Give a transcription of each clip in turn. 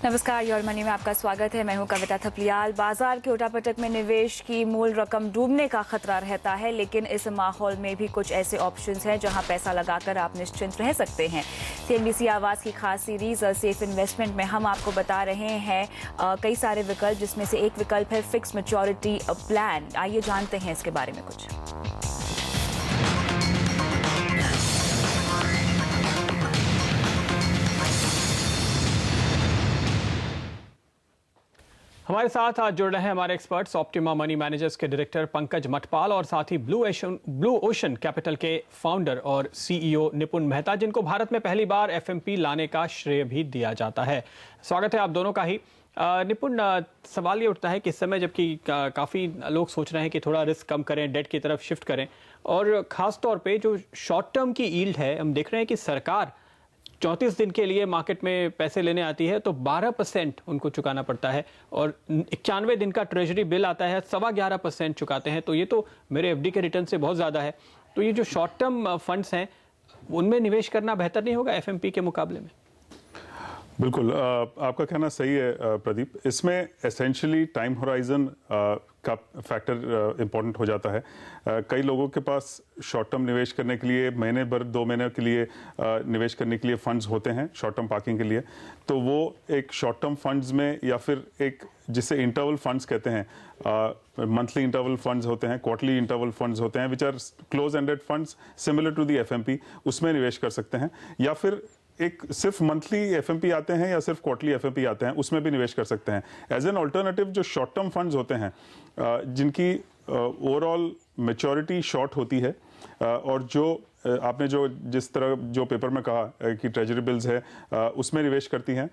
नमस्कार, your money में आपका स्वागत है। मैं हूं कविता थपलियाल। बाजार के उठापटक में निवेश की मूल रकम डूबने का खतरा रहता है, लेकिन इस माहौल में भी कुछ ऐसे ऑप्शंस हैं जहां पैसा लगाकर आप निश्चिंत रह सकते हैं। CNBC आवाज की खास सीरीज सेफ इन्वेस्टमेंट में हम आपको बता रहे हैं कई सारे विकल्प, जिसमें से एक विकल्प है फिक्स मैच्योरिटी प्लान। आइए जानते हैं इसके बारे में कुछ। हमारे साथ आज जुड़ रहे हैं हमारे एक्सपर्ट्स, ऑप्टिमा मनी मैनेजर्स के डायरेक्टर पंकज मटपाल और साथ ही ब्लू ओशन कैपिटल के फाउंडर और CEO निपुण मेहता, जिनको भारत में पहली बार FMP लाने का श्रेय भी दिया जाता है। स्वागत है आप दोनों का ही। निपुण, सवाल ये उठता है कि इस समय जबकि काफ़ी लोग सोच रहे हैं कि थोड़ा रिस्क कम करें, डेट की तरफ शिफ्ट करें, और ख़ास तौर पे जो शॉर्ट टर्म की यील्ड है, हम देख रहे हैं कि सरकार 34 दिन के लिए मार्केट में पैसे लेने आती है तो 12% उनको चुकाना पड़ता है, और 91 दिन का ट्रेजरी बिल आता है 11.25% चुकाते हैं। तो ये तो मेरे FD के रिटर्न से बहुत ज़्यादा है। तो ये जो शॉर्ट टर्म फंड्स हैं उनमें निवेश करना बेहतर नहीं होगा FMP के मुकाबले में? बिल्कुल, आपका कहना सही है प्रदीप। इसमें एसेंशियली टाइम होराइजन का फैक्टर इम्पोर्टेंट हो जाता है। कई लोगों के पास शॉर्ट टर्म निवेश करने के लिए महीने भर 2 महीने के लिए निवेश करने के लिए फंड्स होते हैं शॉर्ट टर्म पार्किंग के लिए। तो वो एक शॉर्ट टर्म फंड्स में, या फिर एक जिसे इंटरवल फंड्स कहते हैं, मंथली इंटरवल फंड्स होते हैं, क्वार्टरली इंटरवल फंड्स होते हैं, which are close ended funds similar to the FMP, उसमें निवेश कर सकते हैं। या फिर एक सिर्फ मंथली FMP आते हैं या सिर्फ क्वार्टरली FMP आते हैं, उसमें भी निवेश कर सकते हैं। एज एन ऑल्टरनेटिव जो शॉर्ट टर्म फंड्स होते हैं, जिनकी ओवरऑल मैच्योरिटी शॉर्ट होती है, और जो आपने जिस तरह जो पेपर में कहा कि ट्रेजरी बिल्स है, उसमें निवेश करती हैं,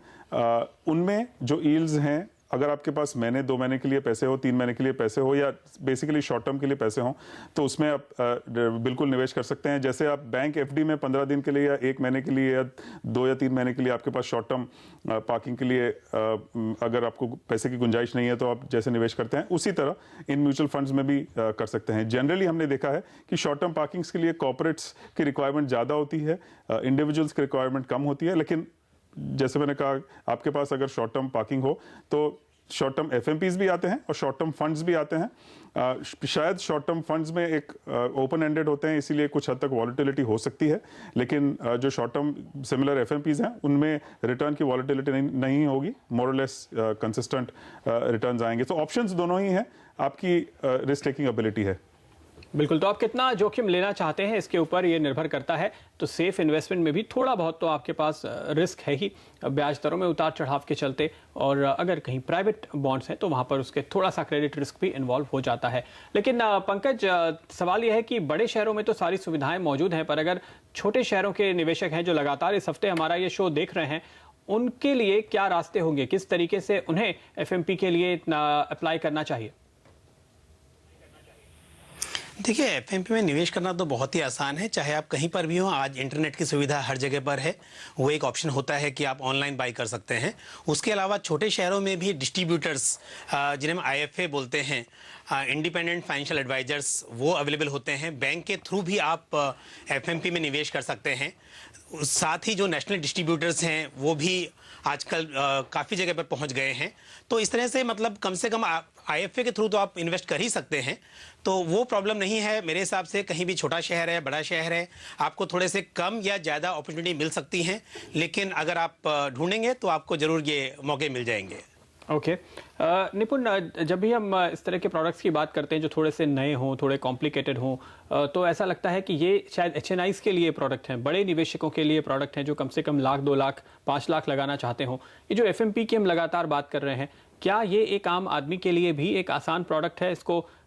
उनमें जो यील्ड्स हैं, अगर आपके पास महीने 2 महीने के लिए पैसे हो, 3 महीने के लिए पैसे हो, या बेसिकली शॉर्ट टर्म के लिए पैसे हो, तो उसमें आप बिल्कुल निवेश कर सकते हैं। जैसे आप बैंक FD में 15 दिन के लिए या 1 महीने के लिए या 2 या 3 महीने के लिए आपके पास शॉर्ट टर्म पार्किंग के लिए अगर आपको पैसे की गुंजाइश नहीं है तो आप जैसे निवेश करते हैं, उसी तरह इन म्यूचुअल फंड्स में भी कर सकते हैं। जनरली हमने देखा है कि शॉर्ट टर्म पार्किंग्स के लिए कॉर्पोरेट्स की रिक्वायरमेंट ज़्यादा होती है, इंडिविजुअल्स की रिक्वायरमेंट कम होती है। लेकिन जैसे मैंने कहा, आपके पास अगर शॉर्ट टर्म पार्किंग हो तो शॉर्ट टर्म FMPs भी आते हैं और शॉर्ट टर्म फंड्स भी आते हैं। शायद शॉर्ट टर्म फंड्स में एक ओपन एंडेड होते हैं, इसीलिए कुछ हद तक वॉलेटिलिटी हो सकती है, लेकिन जो शॉर्ट टर्म सिमिलर FMPs हैं उनमें रिटर्न की वॉलेटिलिटी नहीं होगी, मोर और लेस कंसिस्टेंट रिटर्न्स आएंगे। तो ऑप्शंस दोनों ही हैं, आपकी रिस्क टेकिंग एबिलिटी है। बिल्कुल, तो आप कितना जोखिम लेना चाहते हैं इसके ऊपर ये निर्भर करता है। तो सेफ इन्वेस्टमेंट में भी थोड़ा बहुत तो आपके पास रिस्क है ही, ब्याज दरों में उतार चढ़ाव के चलते, और अगर कहीं प्राइवेट बॉन्ड्स हैं तो वहाँ पर उसके थोड़ा सा क्रेडिट रिस्क भी इन्वॉल्व हो जाता है। लेकिन पंकज, सवाल यह है कि बड़े शहरों में तो सारी सुविधाएं मौजूद हैं, पर अगर छोटे शहरों के निवेशक हैं जो लगातार इस हफ्ते हमारा ये शो देख रहे हैं, उनके लिए क्या रास्ते होंगे? किस तरीके से उन्हें FMP के लिए अप्लाई करना चाहिए? देखिए, FMP में निवेश करना तो बहुत ही आसान है, चाहे आप कहीं पर भी हो। आज इंटरनेट की सुविधा हर जगह पर है, वो एक ऑप्शन होता है कि आप ऑनलाइन बाई कर सकते हैं। उसके अलावा छोटे शहरों में भी डिस्ट्रीब्यूटर्स, जिन्हें हम IFA बोलते हैं, इंडिपेंडेंट फाइनेंशियल एडवाइजर्स, वो अवेलेबल होते हैं। बैंक के थ्रू भी आप FMP में निवेश कर सकते हैं। साथ ही जो नेशनल डिस्ट्रीब्यूटर्स हैं वो भी आजकल काफ़ी जगह पर पहुंच गए हैं। तो इस तरह से मतलब कम से कम IFA के थ्रू तो आप इन्वेस्ट कर ही सकते हैं, तो वो प्रॉब्लम नहीं है मेरे हिसाब से। कहीं भी छोटा शहर है, बड़ा शहर है, आपको थोड़े से कम या ज़्यादा अपॉर्चुनिटी मिल सकती हैं, लेकिन अगर आप ढूंढेंगे तो आपको ज़रूर ये मौके मिल जाएंगे। ओके निपुण, जब भी हम इस तरह के प्रोडक्ट्स की बात करते हैं जो थोड़े से नए हों, थोड़े कॉम्प्लिकेटेड हों, तो ऐसा लगता है कि ये शायद HNIs के लिए प्रोडक्ट हैं, बड़े निवेशकों के लिए प्रोडक्ट हैं जो कम से कम लाख, 2 लाख, 5 लाख लगाना चाहते हों। ये जो FMP की हम लगातार बात कर रहे हैं, क्या ये एक आम आदमी के लिए भी एक आसान प्रोडक्ट है?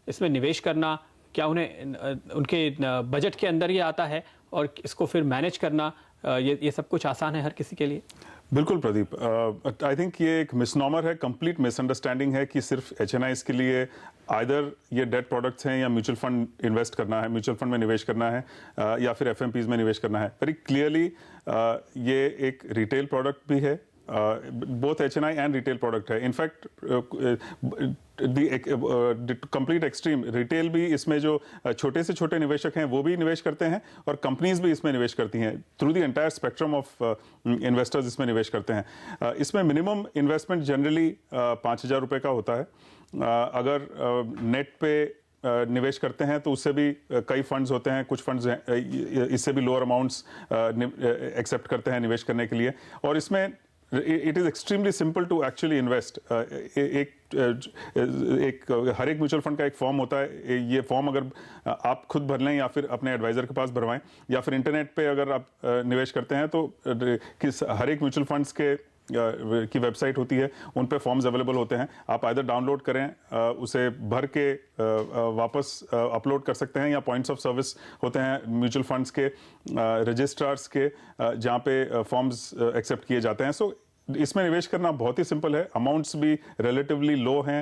इसमें निवेश करना, क्या उन्हें उनके बजट के अंदर ये आता है, और इसको फिर मैनेज करना, ये सब कुछ आसान है हर किसी के लिए? बिल्कुल प्रदीप, आई थिंक ये एक मिसनॉमर है, कंप्लीट मिसअंडरस्टैंडिंग है कि सिर्फ HNIs के लिए आइदर ये डेट प्रोडक्ट्स हैं या म्यूचुअल फंड इन्वेस्ट करना है, म्यूचुअल फंड में निवेश करना है, या फिर FMPs में निवेश करना है। वेरी क्लियरली ये एक रिटेल प्रोडक्ट भी है, both HNI and retail product है। इनफैक्ट कंप्लीट एक्सट्रीम रिटेल भी इसमें जो छोटे से छोटे निवेशक हैं वो भी निवेश करते हैं और कंपनीज भी इसमें निवेश करती हैं। Through the entire spectrum of investors इसमें निवेश करते हैं। इसमें मिनिमम इन्वेस्टमेंट जनरली 5,000 रुपये का होता है। अगर नेट पे निवेश करते हैं तो उससे भी कई फंड्स होते हैं, कुछ फंड्स इससे भी लोअर अमाउंट्स एक्सेप्ट करते हैं निवेश करने के लिए। और इसमें it is extremely simple to actually invest. हर एक म्यूचुअल फंड का एक फॉर्म होता है। ये फॉर्म अगर आप खुद भर लें या फिर अपने एडवाइजर के पास भरवाएं या फिर इंटरनेट पे अगर आप निवेश करते हैं तो हर एक म्यूचुअल फंड्स की वेबसाइट होती है, उन पे फॉर्म्स अवेलेबल होते हैं। आप आइदर डाउनलोड करें, उसे भर के वापस अपलोड कर सकते हैं, या पॉइंट्स ऑफ सर्विस होते हैं म्यूचुअल फंड्स के रजिस्ट्रार्स के जहाँ पे फॉर्म्स एक्सेप्ट किए जाते हैं। सो इसमें निवेश करना बहुत ही सिंपल है। अमाउंट्स भी रिलेटिवली लो हैं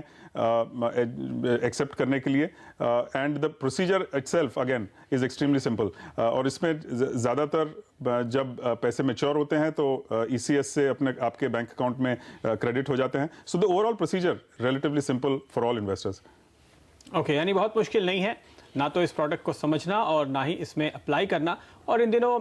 एक्सेप्ट करने के लिए, and the procedure itself again is extremely simple. और इसमें ज़्यादातर जब पैसे मैच्योर होते हैं तो ECS से आपके बैंक अकाउंट में क्रेडिट हो जाते हैं। So the overall procedure relatively simple for all investors. Okay, यानी बहुत मुश्किल नहीं है ना तो इस प्रोडक्ट को समझना और ना ही इसमें अप्लाई करना। और इन दिनों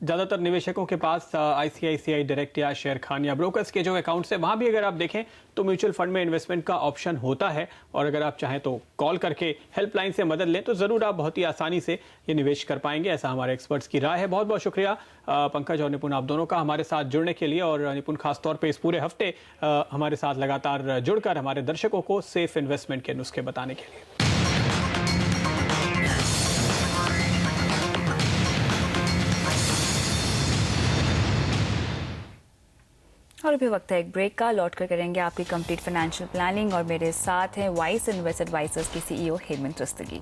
ज़्यादातर निवेशकों के पास ICICI डायरेक्ट या शेयर खान या ब्रोकर्स के जो अकाउंट्स है, वहाँ भी अगर आप देखें तो म्यूचुअल फंड में इन्वेस्टमेंट का ऑप्शन होता है। और अगर आप चाहें तो कॉल करके हेल्पलाइन से मदद लें तो ज़रूर आप बहुत ही आसानी से ये निवेश कर पाएंगे, ऐसा हमारे एक्सपर्ट्स की राय है। बहुत बहुत शुक्रिया पंकज और निपुण, आप दोनों का हमारे साथ जुड़ने के लिए। और निपुण खासतौर पर इस पूरे हफ्ते हमारे साथ लगातार जुड़कर हमारे दर्शकों को सेफ इन्वेस्टमेंट के नुस्खे बताने के लिए। और अभी वक्त है एक ब्रेक का। लौट कर करेंगे आपकी कंप्लीट फाइनेंशियल प्लानिंग और मेरे साथ हैं वाइस इन्वेस्ट एडवाइजर्स की CEO हेमंत रस्तगी।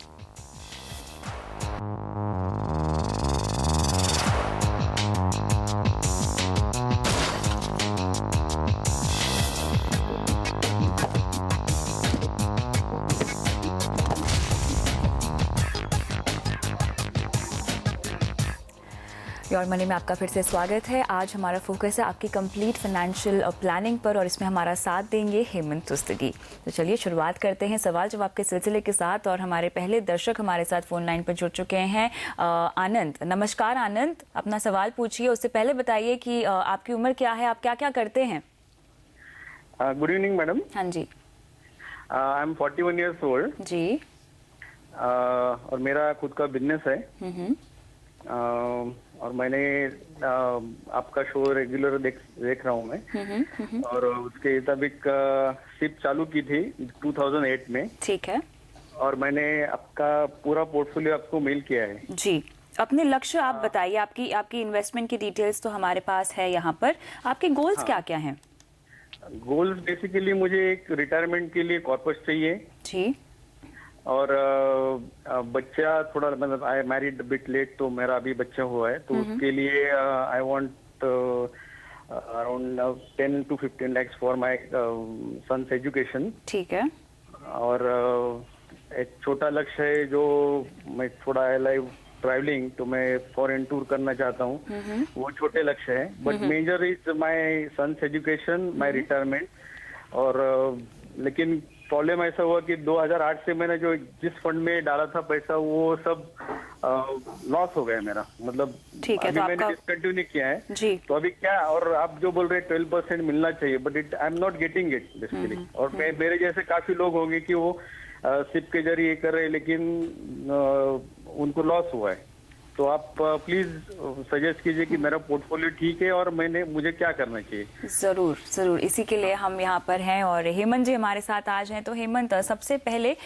योर मनी में आपका फिर से स्वागत है। आज हमारा फोकस है आपकी कंप्लीट फाइनेंशियल प्लानिंग पर और इसमें हमारा साथ देंगे हेमंत रस्तगी। तो चलिए शुरुआत करते हैं सवाल जवाब के सिलसिले के साथ। और हमारे पहले दर्शक हमारे साथ फोन लाइन पर जुड़ चुके हैं। आनंद, नमस्कार आनंद, अपना सवाल पूछिए। उससे पहले बताइए कि आपकी उम्र क्या है, आप क्या क्या करते हैं? Good evening madam. हाँ जी। आई एम 41 years old जी। और मेरा खुद का बिजनेस है। और मैंने आपका शो रेगुलर देख रहा हूँ मैं। और उसके मुताबिक सिप चालू की थी 2008 में। ठीक है। और मैंने आपका पूरा पोर्टफोलियो आपको मेल किया है। जी, अपने लक्ष्य आप बताइए। आपकी इन्वेस्टमेंट की डिटेल्स तो हमारे पास है यहाँ पर। आपके गोल्स क्या क्या हैं? गोल्स बेसिकली मुझे एक रिटायरमेंट के लिए कॉर्पस चाहिए जी। और बच्चा थोड़ा, मतलब आई मैरिड बिट लेट, तो मेरा अभी बच्चा हुआ है, तो उसके लिए I want around 10 to 15 lakhs for my sons education. ठीक है। और एक छोटा लक्ष्य है जो मैं थोड़ा ट्रैवलिंग, तो मैं फॉरेन टूर करना चाहता हूँ। वो छोटे लक्ष्य है, but major is my sons education, my retirement. और लेकिन प्रॉब्लम ऐसा हुआ कि 2008 से मैंने जो जिस फंड में डाला था पैसा, वो सब लॉस हो गया मेरा। मतलब ठीक है, अभी तो मैंने डिसकंटिन्यू किया है जी। तो अभी क्या, और आप जो बोल रहे हैं 12% मिलना चाहिए, but I am not getting it basically. और मेरे जैसे काफी लोग होंगे कि वो सिप के जरिए कर रहे हैं, लेकिन उनको लॉस हुआ है। तो आप प्लीज सजेस्ट कीजिए कि मेरा पोर्टफोलियो ठीक है और मुझे क्या करना चाहिए। जरूर जरूर, इसी के लिए हम यहाँ पर हैं। और हेमंत जी हमारे साथ आज हैं। तो हेमंत, सबसे पहले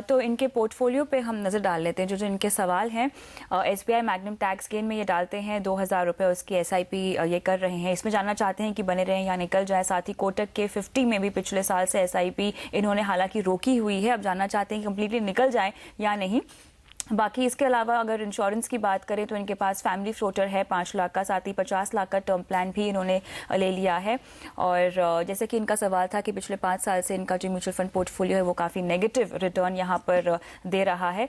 तो इनके पोर्टफोलियो पे हम नजर डाल लेते हैं। जो इनके सवाल हैं, SBI मैग्नम टैक्स गेन में ये डालते हैं 2,000 रुपये, उसकी SIP ये कर रहे हैं। इसमें जानना चाहते हैं कि बने रहें या निकल जाए। साथ ही कोटक के 50 में भी पिछले साल से SIP इन्होंने हालांकि रोकी हुई है, अब जानना चाहते हैं कि कम्प्लीटली निकल जाए या नहीं। बाकी इसके अलावा अगर इंश्योरेंस की बात करें तो इनके पास फैमिली फ्लोटर है 5 लाख का, साथ ही 50 लाख का टर्म प्लान भी इन्होंने ले लिया है। और जैसे कि इनका सवाल था कि पिछले 5 साल से इनका जो म्यूचुअल फंड पोर्टफोलियो है वो काफ़ी नेगेटिव रिटर्न यहाँ पर दे रहा है।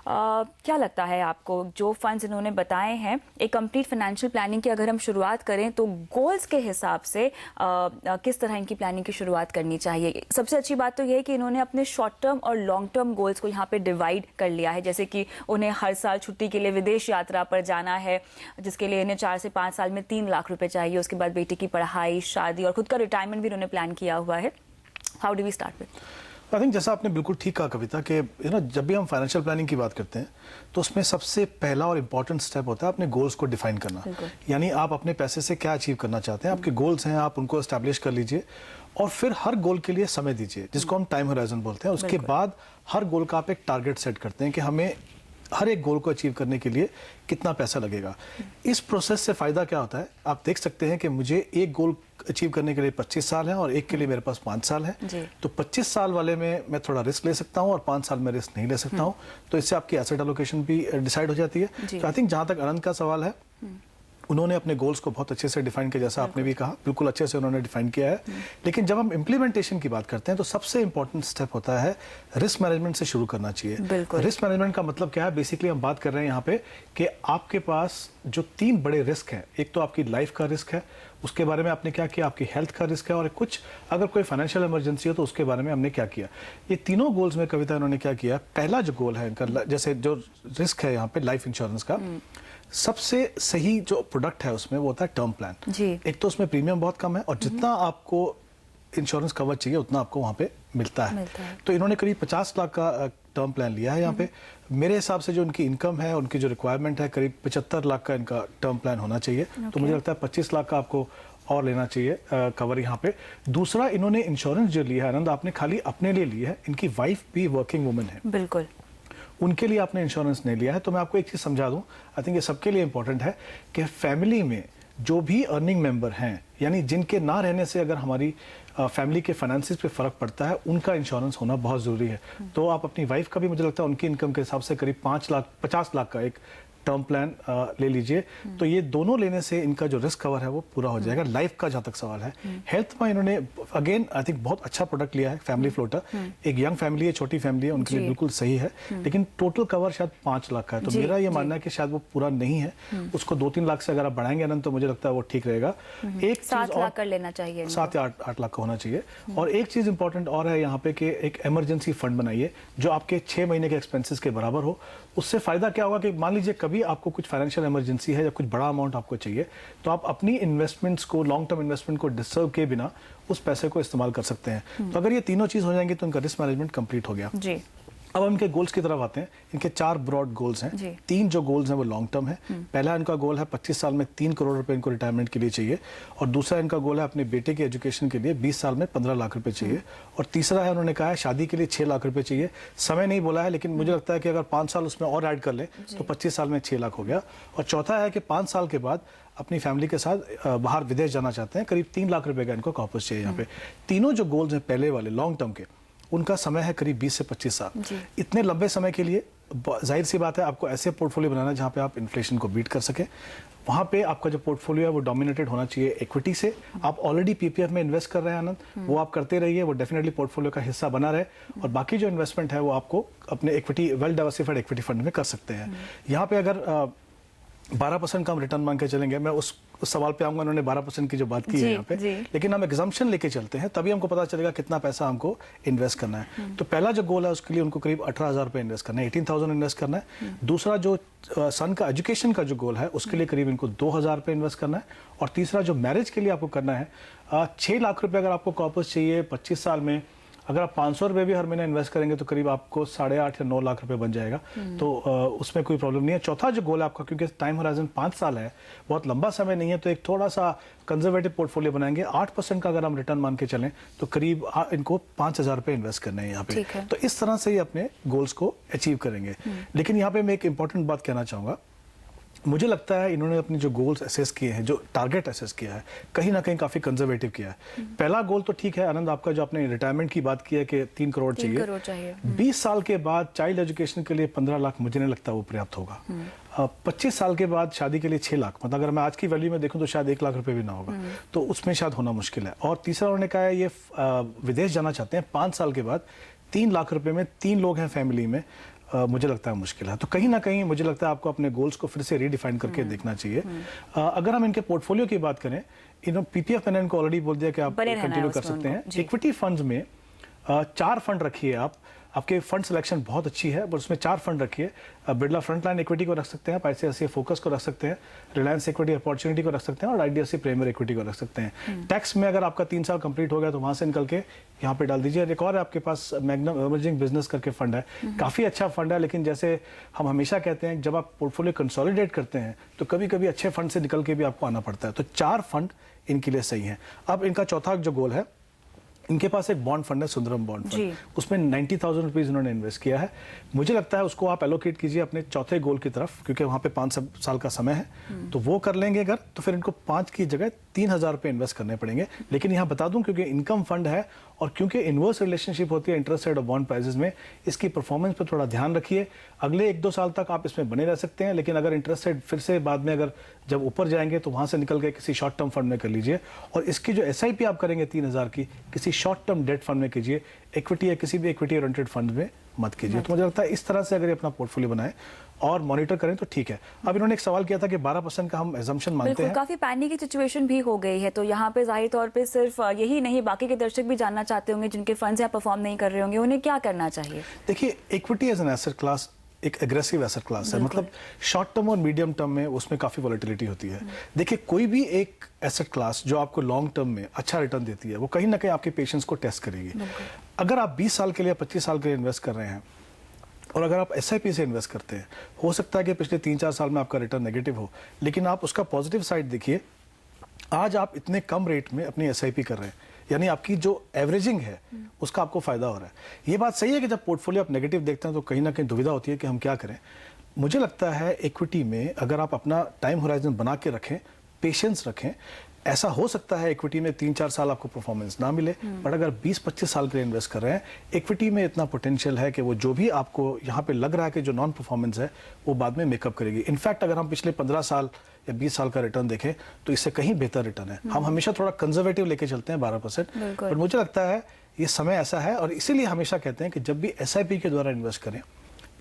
क्या लगता है आपको, जो फंड्स इन्होंने बताए हैं, एक कंप्लीट फाइनेंशियल प्लानिंग की अगर हम शुरुआत करें तो गोल्स के हिसाब से किस तरह इनकी प्लानिंग की शुरुआत करनी चाहिए? सबसे अच्छी बात तो ये है कि इन्होंने अपने शॉर्ट टर्म और लॉन्ग टर्म गोल्स को यहाँ पे डिवाइड कर लिया है। जैसे कि उन्हें हर साल छुट्टी के लिए विदेश यात्रा पर जाना है, जिसके लिए इन्हें 4 से 5 साल में 3 लाख रुपए चाहिए। उसके बाद बेटी की पढ़ाई, शादी और खुद का रिटायरमेंट भी उन्होंने प्लान किया हुआ है। How do we start with? I think जैसा आपने बिल्कुल ठीक कहा कविता कि जब भी हम फाइनेंशियल प्लानिंग की बात करते हैं तो उसमें सबसे पहला और इम्पॉर्टेंट स्टेप होता है अपने गोल्स को डिफाइन करना। यानी आप अपने पैसे से क्या अचीव करना चाहते हैं, आपके गोल्स हैं, आप उनको एस्टैब्लिश कर लीजिए और फिर हर गोल के लिए समय दीजिए, जिसको हम टाइम होराइजन बोलते हैं। उसके बाद हर गोल का आप एक टारगेट सेट करते हैं कि हमें हर एक गोल को अचीव करने के लिए कितना पैसा लगेगा। इस प्रोसेस से फायदा क्या होता है, आप देख सकते हैं कि मुझे एक गोल अचीव करने के लिए 25 साल है और एक के लिए मेरे पास 5 साल है। तो 25 साल वाले में मैं थोड़ा रिस्क ले सकता हूं और 5 साल में रिस्क नहीं ले सकता हूं। तो इससे आपकी एसेट एलोकेशन भी डिसाइड हो जाती है। तो आई थिंक जहां तक आनंद का सवाल है, उन्होंने अपने गोल्स को बहुत अच्छे से डिफाइन किया, जैसा आपने भी कहा, बिल्कुल अच्छे से उन्होंने डिफाइन किया है। लेकिन जब हम इम्प्लीमेंटेशन की बात करते हैं तो सबसे इंपॉर्टेंट स्टेप होता है रिस्क मैनेजमेंट से शुरू करना चाहिए। रिस्क मैनेजमेंट का मतलब क्या है? बेसिकली हम बात कर रहे हैं यहाँ पे कि आपके पास जो 3 बड़े रिस्क हैं, एक तो आपकी लाइफ का रिस्क है, उसके बारे में आपने क्या किया, आपकी हेल्थ का रिस्क है, और कुछ अगर कोई फाइनेंशियल इमरजेंसी हो तो उसके बारे में हमने क्या किया। ये तीनों गोल्स में कविता इन्होंने क्या किया, पहला जो गोल है इनका, जैसे जो रिस्क है यहाँ पे लाइफ इंश्योरेंस का, सबसे सही जो प्रोडक्ट है उसमें वो होता है टर्म प्लान। एक तो उसमें प्रीमियम बहुत कम है और जितना आपको इंश्योरेंस कवर चाहिए उतना आपको वहां पे मिलता है। तो इन्होंने करीब 50 लाख का टर्म प्लान लिया है यहाँ पे। मेरे हिसाब से जो उनकी इनकम है, उनकी जो रिक्वायरमेंट है, करीब 75 लाख का इनका टर्म प्लान होना चाहिए। तो मुझे लगता है 25 लाख का आपको और लेना चाहिए कवर यहाँ पे। दूसरा, इन्होंने इंश्योरेंस जो लिया है आनंद, आपने खाली अपने लिए लिया है, इनकी वाइफ भी वर्किंग वुमन है, बिल्कुल उनके लिए आपने इंश्योरेंस नहीं लिया है। तो मैं आपको एक चीज समझा दूं, आई थिंक ये सबके लिए इंपॉर्टेंट है कि फैमिली में जो भी अर्निंग मेंबर हैं, यानी जिनके ना रहने से अगर हमारी फैमिली के फाइनेंसिस पे फर्क पड़ता है, उनका इंश्योरेंस होना बहुत जरूरी है। तो आप अपनी वाइफ का भी, मुझे लगता है उनकी इनकम के हिसाब से करीब 50 लाख का एक टर्म प्लान ले लीजिए। तो ये दोनों लेने से इनका जो रिस्क कवर है वो पूरा हो जाएगा। लाइफ का जहां तक सवाल है, हेल्थ में इन्होंने अगेन आई थिंक बहुत अच्छा प्रोडक्ट लिया है, फैमिली फ्लोटर। एक यंग फैमिली है, छोटी फैमिली है, उनके लिए बिल्कुल सही है। लेकिन टोटल कवर शायद 5 लाख का है। तो मेरा ये मानना है कि शायद वो पूरा नहीं है, उसको 2-3 लाख से अगर आप बढ़ाएंगे अनंत, तो मुझे लगता है वो ठीक रहेगा। एक 7 लाख कर लेना चाहिए, 7 या 8 लाख का होना चाहिए। और एक चीज इंपॉर्टेंट और है यहाँ पे कि एक इमरजेंसी फंड बनाइए जो आपके 6 महीने के एक्सपेंसेस के बराबर हो। उससे फायदा क्या होगा कि मान लीजिए कभी आपको कुछ फाइनेंशियल इमरजेंसी है या कुछ बड़ा अमाउंट आपको चाहिए, तो आप अपनी इन्वेस्टमेंट्स को, लॉन्ग टर्म इन्वेस्टमेंट को डिस्टर्ब किए बिना उस पैसे को इस्तेमाल कर सकते हैं। तो अगर ये तीनों चीज हो जाएंगी तो उनका रिस्क मैनेजमेंट कंप्लीट हो गया। जी। अब हम इनके गोल्स की तरफ आते हैं। इनके 4 ब्रॉड गोल्स हैं। 3 जो गोल्स हैं वो लॉन्ग टर्म है। पहला इनका गोल है 25 साल में 3 करोड़ रुपए इनको रिटायरमेंट के लिए चाहिए, और दूसरा इनका गोल है अपने बेटे के एजुकेशन के लिए 20 साल में 15 लाख रुपए चाहिए, और तीसरा है उन्होंने कहा है शादी के लिए 6 लाख रुपए चाहिए। समय नहीं बोला है, लेकिन मुझे लगता है कि अगर 5 साल उसमें और ऐड कर ले तो 25 साल में 6 लाख हो गया। और चौथा है कि 5 साल के बाद अपनी फैमिली के साथ बाहर विदेश जाना चाहते हैं, करीब 3 लाख रुपए का इनको कॉर्पस चाहिए। यहाँ पे तीनों जो गोल्स हैं पहले वाले लॉन्ग टर्म के, उनका समय है करीब 20 से 25 साल। इतने लंबे समय के लिए जाहिर सी बात है आपको ऐसे पोर्टफोलियो बनाना है जहां पे आप इन्फ्लेशन को बीट कर सके। वहां पे आपका जो पोर्टफोलियो है वो डोमिनेटेड होना चाहिए इक्विटी से। आप ऑलरेडी पीपीएफ में इन्वेस्ट कर रहे हैं आनंद, वो आप करते रहिए, वो डेफिनेटली पोर्टफोलियो का हिस्सा बना रहे, और बाकी जो इन्वेस्टमेंट है वो आपको अपने equity, well diversified equity fund में कर सकते हैं। यहाँ पे अगर 12% का हम रिटर्न मांग के चलेंगे, मैं उस सवाल पे आऊंगा, उन्होंने 12% की जो बात की है यहाँ पे, लेकिन हम एग्जम्पशन लेके चलते हैं तभी हमको पता चलेगा कितना पैसा हमको इन्वेस्ट करना है। तो पहला जो गोल है उसके लिए उनको करीब 18,000 रुपए इन्वेस्ट करना है, 18,000 इन्वेस्ट करना है। दूसरा जो सन का एजुकेशन का जो गोल है उसके लिए करीब इनको 2,000 रुपए इन्वेस्ट करना है। और तीसरा जो मैरिज के लिए आपको करना है 6 लाख रुपए अगर आपको कॉर्पस चाहिए 25 साल में, अगर आप 500 रुपए भी हर महीने इन्वेस्ट करेंगे तो करीब आपको 8.5 या 9 लाख रुपए बन जाएगा। तो उसमें कोई प्रॉब्लम नहीं है। चौथा जो गोल है आपका, क्योंकि टाइम होराइजन 5 साल है, बहुत लंबा समय नहीं है, तो एक थोड़ा सा कंजर्वेटिव पोर्टफोलियो बनाएंगे। 8% का अगर हम रिटर्न मान के चलें तो करीब इनको 5,000 रुपए इन्वेस्ट करने हैं यहाँ पे। तो इस तरह से ही अपने गोल्स को अचीव करेंगे। लेकिन यहाँ पे मैं एक इंपॉर्टेंट बात कहना चाहूंगा मुझे लगता है इन्होंने अपने जो गोल्स असेस किए हैं, जो टारगेट असेस किया है, कहीं ना कहीं काफी कंजर्वेटिव किया है। पहला गोल तो ठीक है आनंद, आपका जो आपने रिटायरमेंट की बात की है कि 3 करोड़ चाहिए। 20 साल के बाद चाइल्ड एजुकेशन के लिए 15 लाख मुझे नहीं लगता वो पर्याप्त होगा। 25 साल के बाद शादी के लिए 6 लाख, मतलब अगर मैं आज की वैल्यू में देखूं तो शायद 1 लाख रुपए भी ना होगा, तो उसमें शायद होना मुश्किल है। और तीसरा उन्होंने कहा है ये विदेश जाना चाहते हैं 5 साल के बाद, 3 लाख रुपए में 3 लोग हैं फैमिली में, मुझे लगता है मुश्किल है। तो कहीं ना कहीं मुझे लगता है आपको अपने गोल्स को फिर से रीडिफाइन करके देखना चाहिए। अगर हम इनके पोर्टफोलियो की बात करें, पीपीएफ मैंने इनको ऑलरेडी बोल दिया कि आप कंटिन्यू कर सकते हैं। इक्विटी फंड्स में 4 फंड रखिए आप, आपके फंड सिलेक्शन बहुत अच्छी है, बट उसमें 4 फंड रखिए। बिरला फ्रंटलाइन इक्विटी को रख सकते हैं, आईसीआईसीआई फोकस को रख सकते हैं, रिलायंस इक्विटी अपॉर्चुनिटी को रख सकते हैं और आईडीएफसी प्रीमियर इक्विटी को रख सकते हैं। टैक्स में अगर आपका 3 साल कंप्लीट हो गया तो वहां से निकल के यहाँ पे डाल दीजिए। एक और आपके पास मैग्नम इमर्जिंग बिजनेस करके फंड है, काफी अच्छा फंड है, लेकिन जैसे हम हमेशा कहते हैं जब आप पोर्टफोलियो कंसोलिडेट करते हैं तो कभी कभी अच्छे फंड से निकल के भी आपको आना पड़ता है। तो 4 फंड इनके लिए सही है। अब इनका चौथा जो गोल है, इनके पास एक बॉन्ड फंड है, सुंदरम बॉन्ड फंड, उसमें 90,000 रुपीज उन्होंने इन्वेस्ट किया है। मुझे लगता है उसको आप एलोकेट कीजिए अपने चौथे गोल की तरफ, क्योंकि वहां पे 5 साल का समय है, तो वो कर लेंगे अगर, तो फिर इनको 5 की जगह 3,000 रुपए इन्वेस्ट करने पड़ेंगे। लेकिन यहाँ बता दूं, क्योंकि इनकम फंड है और क्योंकि इनवर्स रिलेशनशिप होती है इंटरेस्ट रेट और बॉन्ड प्राइसेस में, इसकी परफॉर्मेंस पर थोड़ा ध्यान रखिए। अगले 1-2 साल तक आप इसमें बने रह सकते हैं, लेकिन अगर इंटरेस्ट रेट फिर से बाद में अगर जब ऊपर जाएंगे तो वहां से निकल के किसी शॉर्ट टर्म फंड में कर लीजिए। और इसकी जो एसआईपी आप करेंगे 3,000 की, किसी शॉर्ट टर्म डेट फंड में कीजिए, इक्विटी या किसी भी इक्विटी ओरिएंटेड फंड में मत कीजिए। तो मुझे लगता है इस तरह से अगर ये अपना पोर्टफोलियो बनाए और मॉनिटर करें तो ठीक है। अब इन्होंने एक सवाल किया था कि 12% का हम एजम्पशन मानते हैं, काफी पैनिक की सिचुएशन भी हो गई है, तो यहाँ पे जाहिर तौर पे सिर्फ यही नहीं, बाकी के दर्शक भी जानना चाहते होंगे जिनके फंड्स यहाँ परफॉर्म नहीं कर रहे होंगे, उन्हें क्या करना चाहिए? देखिए, equity as an asset class एक एग्रेसिव एसेट क्लास है, मतलब शॉर्ट टर्म और मीडियम टर्म में उसमें काफी वॉलेटिलिटी होती है। देखिए, कोई भी एक एसेट क्लास जो आपको लॉन्ग टर्म में अच्छा रिटर्न देती है, वो कहीं ना कहीं आपके पेशेंस को टेस्ट करेगी। अगर आप 20 साल के लिए 25 साल के लिए इन्वेस्ट कर रहे हैं और अगर आप एसआईपी से इन्वेस्ट करते हैं, हो सकता है कि पिछले 3-4 साल में आपका रिटर्न नेगेटिव हो, लेकिन आप उसका पॉजिटिव साइड देखिए, आज आप इतने कम रेट में अपनी एसआईपी कर रहे हैं, यानी आपकी जो एवरेजिंग है उसका आपको फायदा हो रहा है। ये बात सही है कि जब पोर्टफोलियो आप नेगेटिव देखते हैं तो कहीं ना कहीं दुविधा होती है कि हम क्या करें। मुझे लगता है इक्विटी में अगर आप अपना टाइम होराइजन बना के रखें, पेशेंस रखें, ऐसा हो सकता है इक्विटी में 3-4 साल आपको परफॉर्मेंस ना मिले, बट अगर 20-25 साल के लिए इन्वेस्ट कर रहे हैं, इक्विटी में इतना पोटेंशियल है कि वो जो भी आपको यहाँ पे लग रहा है कि जो नॉन परफॉर्मेंस है वो बाद में मेकअप करेगी। इनफैक्ट अगर हम पिछले 15 साल या 20 साल का रिटर्न देखें तो इससे कहीं बेहतर रिटर्न है। हम हमेशा थोड़ा कंजर्वेटिव लेके चलते हैं 12%, पर मुझे लगता है ये समय ऐसा है और इसीलिए हमेशा कहते हैं कि जब भी एसआईपी के द्वारा इन्वेस्ट करें,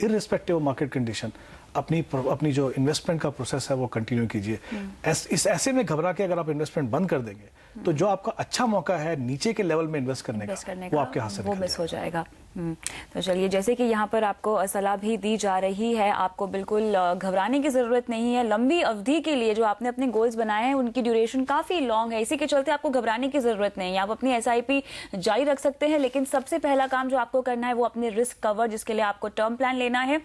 इररिस्पेक्टिव ऑफ मार्केट कंडीशन, अपनी जो इन्वेस्टमेंट का प्रोसेस है वो कंटिन्यू कीजिए। इस ऐसे में घबरा के अगर आप इन्वेस्टमेंट बंद कर देंगे तो जो आपका अच्छा मौका है नीचे के लेवल में इन्वेस्ट करने का वो आपके हाथ से वो मिस हो जाएगा। तो चलिए, जैसे कि यहाँ पर आपको सलाह भी दी जा रही है, आपको बिल्कुल घबराने की जरूरत नहीं है। लंबी अवधि के लिए जो आपने अपने गोल्स बनाए हैं उनकी ड्यूरेशन काफी लॉन्ग है, इसी के चलते आपको घबराने की जरूरत नहीं है। आप अपनी एसआईपी जारी रख सकते हैं, लेकिन सबसे पहला काम जो आपको करना है वो अपने रिस्क कवर, जिसके लिए आपको टर्म प्लान लेना है।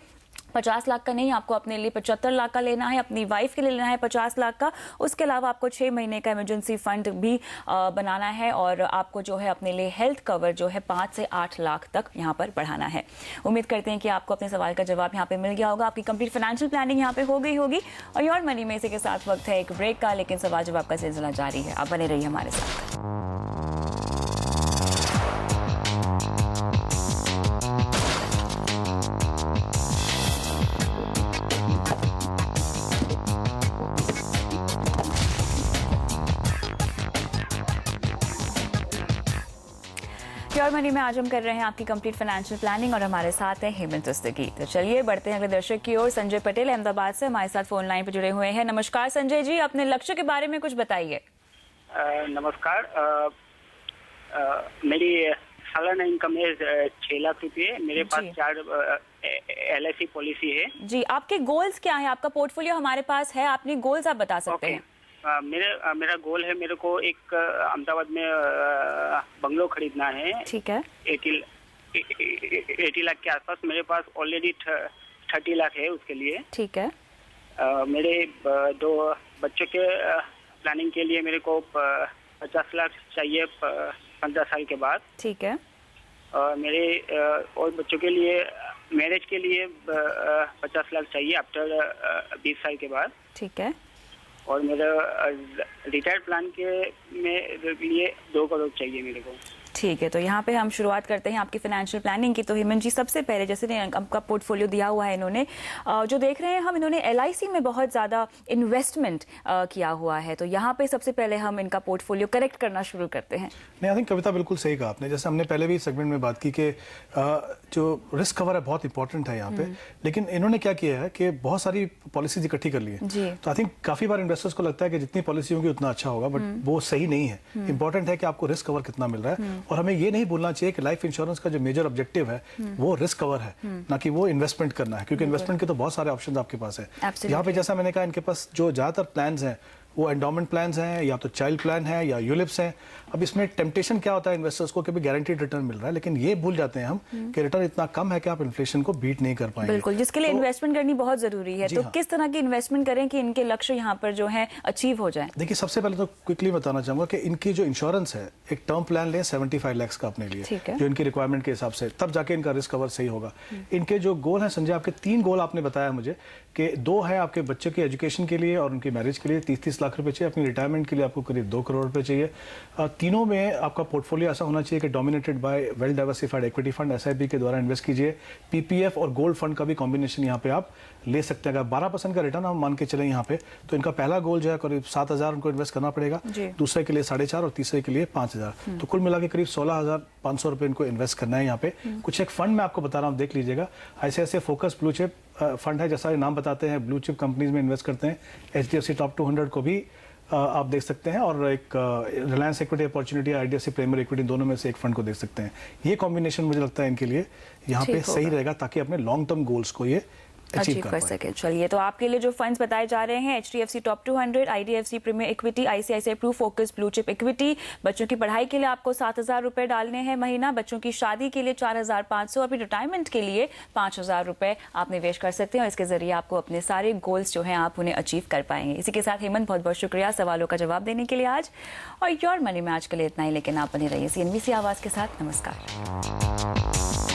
50 लाख का नहीं, आपको अपने लिए 75 लाख का लेना है, अपनी वाइफ के लिए लेना है 50 लाख का। उसके अलावा आपको 6 महीने का इमरजेंसी फंड भी बनाना है और आपको जो है अपने लिए हेल्थ कवर जो है 5 से 8 लाख तक यहाँ पर बढ़ाना है। उम्मीद करते हैं कि आपको अपने सवाल का जवाब यहाँ पे मिल गया होगा, आपकी कंप्लीट फाइनेंशियल प्लानिंग यहाँ पे हो गई होगी। और योर मनी में इसी के साथ वक्त है एक ब्रेक का, लेकिन सवाल जवाब का सिलसिला जारी है। आप बने रहिए हमारे साथ। प्योर मनी में आज हम कर रहे हैं आपकी कंप्लीट फाइनेंशियल प्लानिंग और हमारे साथ हैं हेमंत उस्तगी। तो चलिए बढ़ते हैं अगले दर्शक की ओर। संजय पटेल अहमदाबाद से हमारे साथ फोन लाइन पर जुड़े हुए हैं। नमस्कार संजय जी, अपने लक्ष्य के बारे में कुछ बताइए। नमस्कार। मेरी सालाना इनकम है 6 लाख रुपए। मेरे पास 4 LIC पॉलिसी है। जी, आपके गोल्स क्या है? आपका पोर्टफोलियो हमारे पास है, अपने गोल्स आप बता सकते हैं। मेरा गोल है, मेरे को एक अहमदाबाद में बंगलो खरीदना है। ठीक है। 80 लाख के आसपास। मेरे पास ऑलरेडी 30 लाख है उसके लिए। ठीक है। मेरे 2 बच्चों के प्लानिंग के लिए मेरे को 50 लाख चाहिए 15 साल के बाद। ठीक है। मेरे और बच्चों के लिए मैरिज के लिए 50 लाख चाहिए आफ्टर 20 साल के बाद। ठीक है। और मेरा रिटायर्ड प्लान के लिए 2 करोड़ चाहिए मेरे को। ठीक है, तो यहाँ पे हम शुरुआत करते हैं आपकी फाइनेंशियल प्लानिंग की। तो हेमंत जी, सबसे पहले जैसे आपका पोर्टफोलियो दिया हुआ है इन्होंने, जो देख रहे हैं हम, इन्होंने LIC में बहुत ज़्यादा इन्वेस्टमेंट किया हुआ है। तो यहाँ पे सबसे पहले हम इनका पोर्टफोलियो करेक्ट करना शुरू करते हैं। नहीं, आई थिंक कविता बिल्कुल सही कहा आपने। जैसे हमने पहले भी सेगमेंट में बात की कि जो रिस्क कवर है बहुत इंपॉर्टेंट है यहाँ पे, लेकिन इन्होंने क्या किया है कि बहुत सारी पॉलिसीज इकट्ठी कर ली है। तो आई थिंक काफी बार इन्वेस्टर्स को लगता है कि जितनी पॉलिसी होगी उतना अच्छा होगा, बट वो सही नहीं है। इंपॉर्टेंट है कि आपको रिस्क कवर कितना मिल रहा है, और हमें ये नहीं बोलना चाहिए कि लाइफ इंश्योरेंस का जो मेजर ऑब्जेक्टिव है वो रिस्क कवर है, ना कि वो इन्वेस्टमेंट करना है, क्योंकि इन्वेस्टमेंट के तो बहुत सारे ऑप्शन आपके पास है। यहाँ पे जैसा मैंने कहा, इनके पास जो ज्यादातर प्लान्स हैं वो एंडोमेंट प्लान्स हैं, या तो चाइल्ड प्लान है, या यूलिप्स हैं। अब इसमें टेम्पटेशन क्या होता है इन्वेस्टर्स को कि भी गारंटीड रिटर्न मिल रहा है, लेकिन ये भूल जाते हैं हम कि रिटर्न इतना कम है कि आप इन्फ्लेशन को बीट नहीं कर पाएंगे। बिल्कुल, जिसके लिए इन्वेस्टमेंट करनी बहुत जरूरी है। तो किस तरह की इन्वेस्टमेंट करें कि इनके लक्ष्य यहाँ पर जो है अचीव हो जाए? देखिए, सबसे पहले तो क्विकली बताना चाहूंगा कि इनकी जो इंश्योरेंस है, एक टर्म प्लान लें 75 लाख का अपने लिए, जो इनकी रिक्वायरमेंट के हिसाब से, तब जाके इनका रिस्क कवर सही होगा। इनके जो गोल है संजय, आपके 3 गोल आपने बताया मुझे कि 2 है आपके बच्चे के एजुकेशन के लिए और उनकी मैरिज के लिए 30-30 लाख रुपए चाहिए, अपनी रिटायरमेंट के लिए आपको करीब 2 करोड़ रुपए चाहिए। तीनों में आपका पोर्टफोलियो ऐसा होना चाहिए कि dominated by well diversified equity fund, SIP के द्वारा इन्वेस्ट कीजिए। PPF और गोल्ड फंड का भी कॉम्बिनेशन यहाँ पे आप ले सकते हैं। अगर 12% का रिटर्न हम मान के चले यहाँ पे, तो इनका पहला गोल जो है करीब 7,000 उनको इन्वेस्ट करना पड़ेगा, दूसरे के लिए 4,500 और तीसरे के लिए 5,000, तो कुल मिला के करीब 16,500 रुपए इनको इन्वेस्ट करना है यहाँ पे। कुछ एक फंड मैं आपको बता रहा हूँ, देख लीजिएगा। ऐसे फोकस ब्लू चिप फंड है, जैसा नाम बताते हैं, ब्लू चिप कंपनीज में इन्वेस्ट करते हैं। HDFC टॉप 200 को भी आप देख सकते हैं, और एक Reliance equity opportunity, IDFC primary equity, दोनों में से एक फंड को देख सकते हैं। ये कॉम्बिनेशन मुझे लगता है इनके लिए यहाँ पे सही रहेगा, ताकि अपने लॉन्ग टर्म गोल्स को ये अचीव कर सके। चलिए, तो आपके लिए जो फंड्स बताए जा रहे हैं, HDFC top 200, IDFC premier equity, ICICI Pru focus blue chip equity. बच्चों की पढ़ाई के लिए आपको 7,000 रुपए डालने हैं महीना, बच्चों की शादी के लिए 4,500, और रिटायरमेंट के लिए 5,000 रुपए आप निवेश कर सकते हैं, और इसके जरिए आपको अपने सारे गोल्स जो हैं आप उन्हें अचीव कर पाएंगे। इसी के साथ हेमंत, बहुत बहुत शुक्रिया सवालों का जवाब देने के लिए आज, और योर मनी में आज के लिए इतना ही, लेकिन आप बने रहिए CNBC आवाज के साथ। नमस्कार।